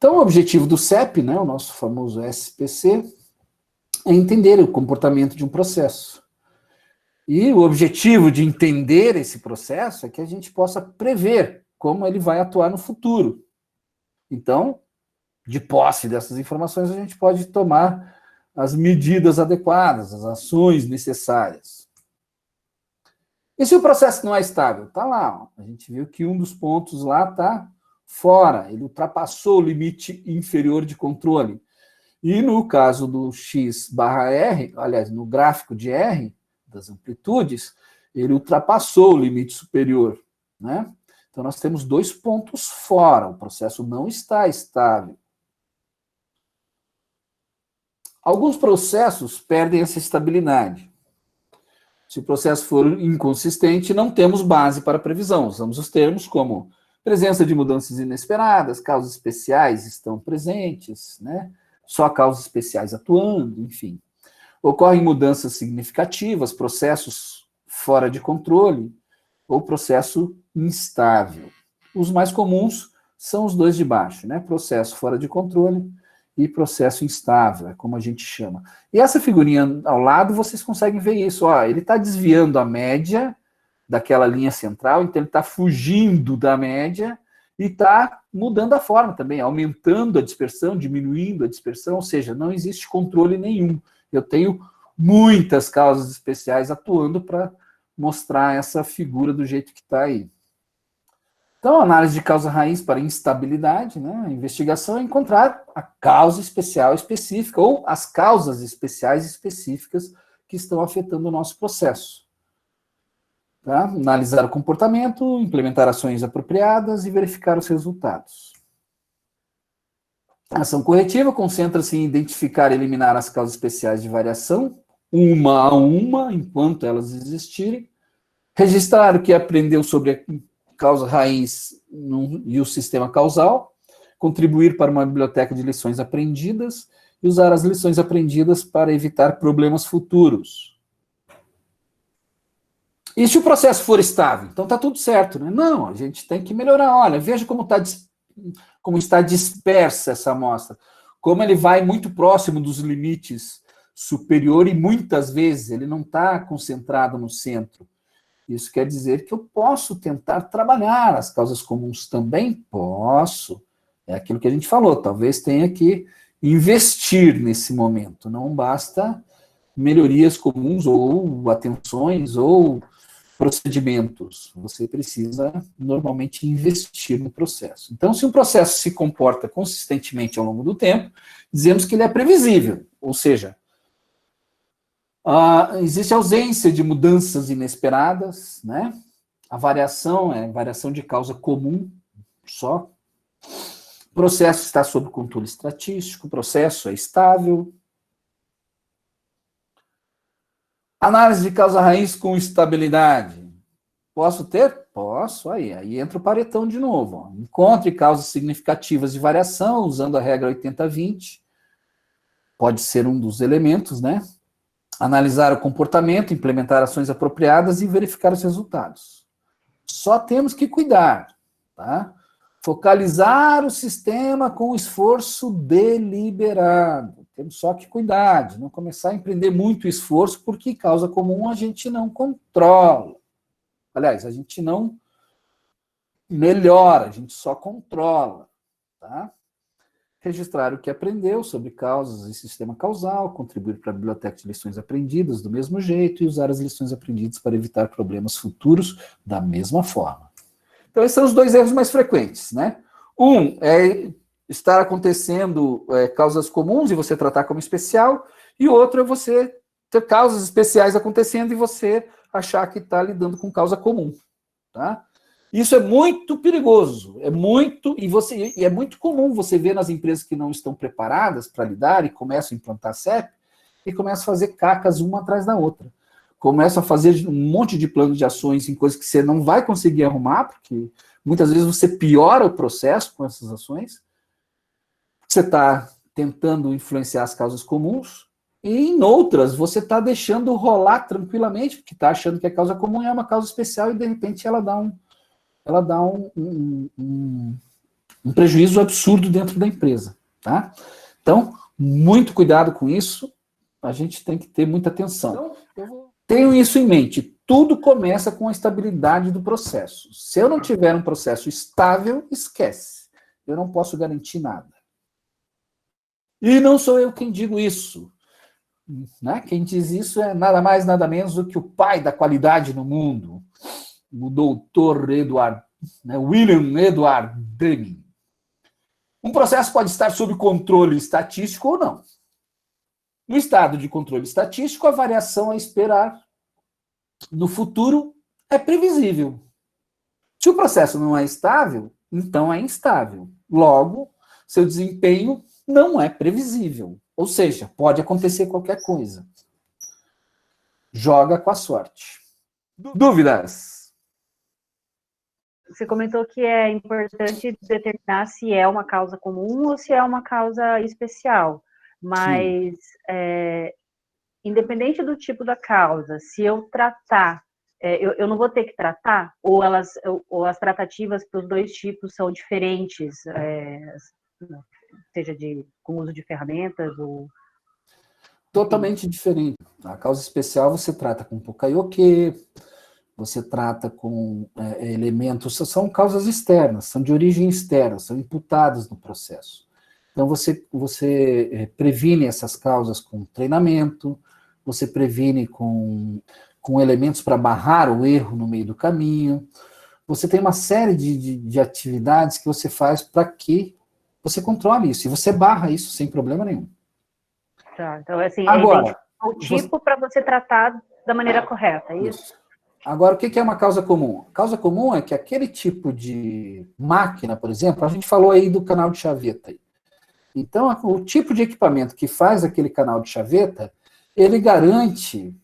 Então, o objetivo do CEP, né, o nosso famoso SPC, é entender o comportamento de um processo. E o objetivo de entender esse processo é que a gente possa prever como ele vai atuar no futuro. Então, de posse dessas informações, a gente pode tomar as medidas adequadas, as ações necessárias. E se o processo não é estável? Está lá. Ó. A gente viu que um dos pontos lá está fora. Ele ultrapassou o limite inferior de controle. E no caso do x/r, aliás, no gráfico de R, das amplitudes, ele ultrapassou o limite superior. Né? Então, nós temos 2 pontos fora. O processo não está estável. Alguns processos perdem essa estabilidade. Se o processo for inconsistente, não temos base para previsão. Usamos os termos como presença de mudanças inesperadas, causas especiais estão presentes, né? Só causas especiais atuando, enfim. Ocorrem mudanças significativas, processos fora de controle ou processo instável. Os mais comuns são os 2 de baixo, né? Processo fora de controle e processo instável, é como a gente chama. E essa figurinha ao lado, vocês conseguem ver isso. Ó, ele está desviando a média daquela linha central, então ele está fugindo da média e está mudando a forma também, aumentando a dispersão, diminuindo a dispersão, ou seja, não existe controle nenhum. Eu tenho muitas causas especiais atuando para mostrar essa figura do jeito que está aí. Então, a análise de causa raiz para instabilidade, né? A investigação é encontrar a causa especial específica ou as causas especiais específicas que estão afetando o nosso processo. Tá? Analisar o comportamento, implementar ações apropriadas e verificar os resultados. A ação corretiva concentra-se em identificar e eliminar as causas especiais de variação, uma a uma, enquanto elas existirem. Registrar o que aprendeu sobre a causa raiz e o sistema causal, contribuir para uma biblioteca de lições aprendidas e usar as lições aprendidas para evitar problemas futuros. E se o processo for estável? Então está tudo certo, né? Não, a gente tem que melhorar. Olha, veja como está dispersa essa amostra, como ele vai muito próximo dos limites superior e muitas vezes ele não está concentrado no centro. Isso quer dizer que eu posso tentar trabalhar as causas comuns também? Posso. É aquilo que a gente falou, talvez tenha que investir nesse momento. Não basta melhorias comuns ou atenções ou procedimentos. Você precisa, normalmente, investir no processo. Então, se um processo se comporta consistentemente ao longo do tempo, dizemos que ele é previsível, ou seja, existe ausência de mudanças inesperadas, né? A variação é variação de causa comum só. O processo está sob controle estatístico, o processo é estável. Análise de causa raiz com estabilidade. Posso ter? Posso. Aí entra o paretão de novo. Ó. Encontre causas significativas de variação usando a regra 80-20. Pode ser um dos elementos, né? Analisar o comportamento, implementar ações apropriadas e verificar os resultados. Só temos que cuidar, tá? Focalizar o sistema com esforço deliberado. Temos só que cuidar, de não começar a empreender muito esforço, porque causa comum a gente não controla. Aliás, a gente não melhora, a gente só controla, tá? Registrar o que aprendeu sobre causas e sistema causal, contribuir para a biblioteca de lições aprendidas do mesmo jeito e usar as lições aprendidas para evitar problemas futuros da mesma forma. Então, esses são os 2 erros mais frequentes, né? Um é estar acontecendo causas comuns e você tratar como especial, e o outro é você ter causas especiais acontecendo e você achar que está lidando com causa comum, tá? Isso é muito perigoso, é muito comum você ver nas empresas que não estão preparadas para lidar e começam a implantar CEP e começam a fazer cacas uma atrás da outra. Começam a fazer um monte de plano de ações em coisas que você não vai conseguir arrumar, porque muitas vezes você piora o processo com essas ações. Você está tentando influenciar as causas comuns e em outras você está deixando rolar tranquilamente, porque está achando que a causa comum é uma causa especial e de repente ela dá um prejuízo absurdo dentro da empresa, tá? Então, muito cuidado com isso, a gente tem que ter muita atenção. Tenho isso em mente, tudo começa com a estabilidade do processo. Se eu não tiver um processo estável, esquece. Eu não posso garantir nada. E não sou eu quem digo isso. Né? Quem diz isso é nada mais, nada menos do que o pai da qualidade no mundo, o doutor William Edward Deming. Um processo pode estar sob controle estatístico ou não. No estado de controle estatístico, a variação a esperar no futuro é previsível. Se o processo não é estável, então é instável. Logo, seu desempenho não é previsível. Ou seja, pode acontecer qualquer coisa. Joga com a sorte. Dúvidas? Você comentou que é importante determinar se é uma causa comum ou se é uma causa especial. Mas, independente do tipo da causa, se eu tratar, eu não vou ter que tratar? Ou as tratativas para os dois tipos são diferentes, seja com uso de ferramentas ou... Totalmente diferente. A causa especial você trata com Poka-yoke, você trata com elementos, são causas externas, são de origem externa, são imputadas no processo. Então, você previne essas causas com treinamento, você previne com elementos para barrar o erro no meio do caminho, você tem uma série de atividades que você faz para que você controle isso, e você barra isso sem problema nenhum. Tá, então, assim, agora, o tipo para você tratar da maneira correta, é isso? Agora, o que é uma causa comum? A causa comum é que aquele tipo de máquina, por exemplo, a gente falou aí do canal de chaveta. Então, o tipo de equipamento que faz aquele canal de chaveta, ele garante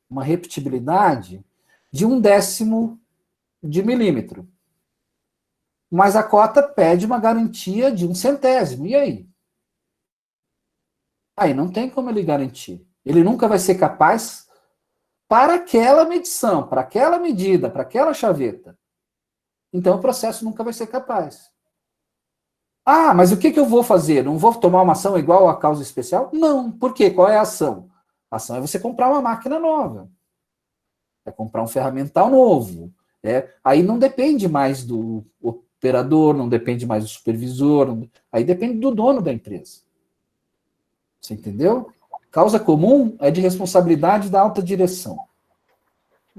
uma repetibilidade de 1/10 de milímetro. Mas a cota pede uma garantia de 1/100. E aí? Aí não tem como ele garantir. Ele nunca vai ser capaz para aquela medição, para aquela medida, para aquela chaveta. Então o processo nunca vai ser capaz. Ah, mas o que eu vou fazer? Não vou tomar uma ação igual à causa especial? Não. Por quê? Qual é a ação? A ação é você comprar uma máquina nova. É comprar um ferramental novo. Aí não depende mais do operador, não depende mais do supervisor, aí depende do dono da empresa. Você entendeu? Causa comum é de responsabilidade da alta direção.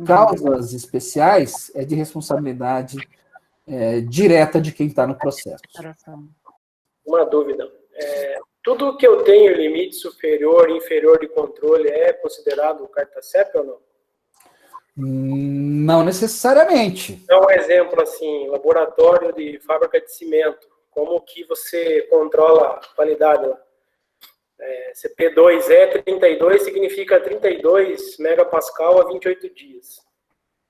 Causas especiais é de responsabilidade direta de quem está no processo. Uma dúvida. Tudo que eu tenho limite superior e inferior de controle é considerado carta CEP ou não? Não necessariamente. Então, um exemplo assim, laboratório de fábrica de cimento, como que você controla a qualidade lá? CP2E32 significa 32 megapascal a 28 dias.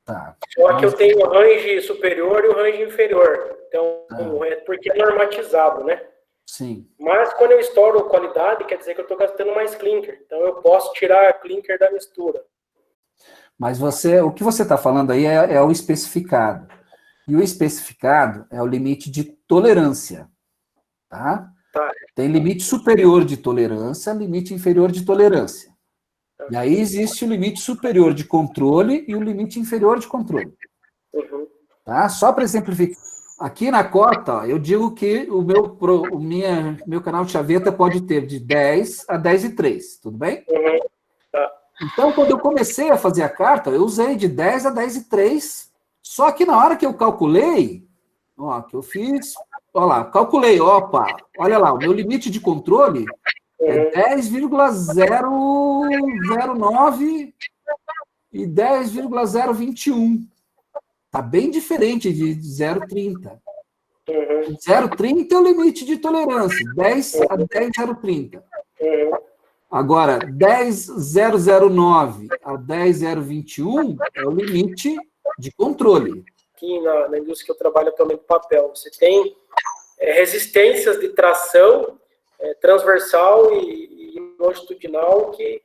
Tá. Só que eu tenho o range superior e o range inferior. Então, porque é normatizado, né? Sim. Mas quando eu estouro qualidade, quer dizer que eu estou gastando mais clinker. Então, eu posso tirar clinker da mistura. Mas o que você está falando aí é o especificado. E o especificado é o limite de tolerância. Tá? Tem limite superior de tolerância, limite inferior de tolerância. E aí existe o limite superior de controle e o limite inferior de controle. Tá? Só para exemplificar. Aqui na cota, eu digo que o meu canal de chaveta pode ter de 10 a 10,3, tudo bem? Então, quando eu comecei a fazer a carta, eu usei de 10 a 10,3, só que na hora que eu calculei, que eu fiz, calculei, olha lá, o meu limite de controle é 10,009 e 10,021. Está bem diferente de 0,30. 0,30 é o limite de tolerância, 10 a 10,030. Agora, 10,009 a 10,021 é o limite de controle. Aqui na indústria que eu trabalho atualmente, papel, você tem resistências de tração transversal e longitudinal que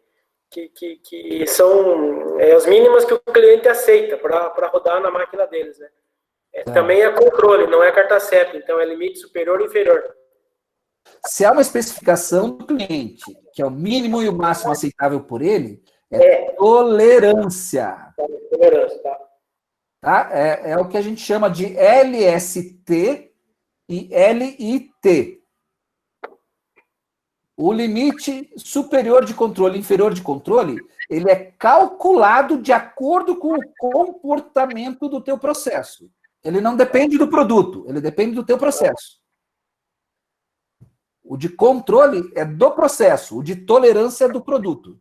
são as mínimas que o cliente aceita para rodar na máquina deles, né? Também é controle, não é carta CEP, então é limite superior e inferior. Se há uma especificação do cliente, que é o mínimo e o máximo aceitável por ele, é tolerância. Tolerância, tá? Tá? É o que a gente chama de LST e LIT. O limite superior de controle e inferior de controle, ele é calculado de acordo com o comportamento do teu processo. Ele não depende do produto, ele depende do teu processo. O de controle é do processo, o de tolerância é do produto.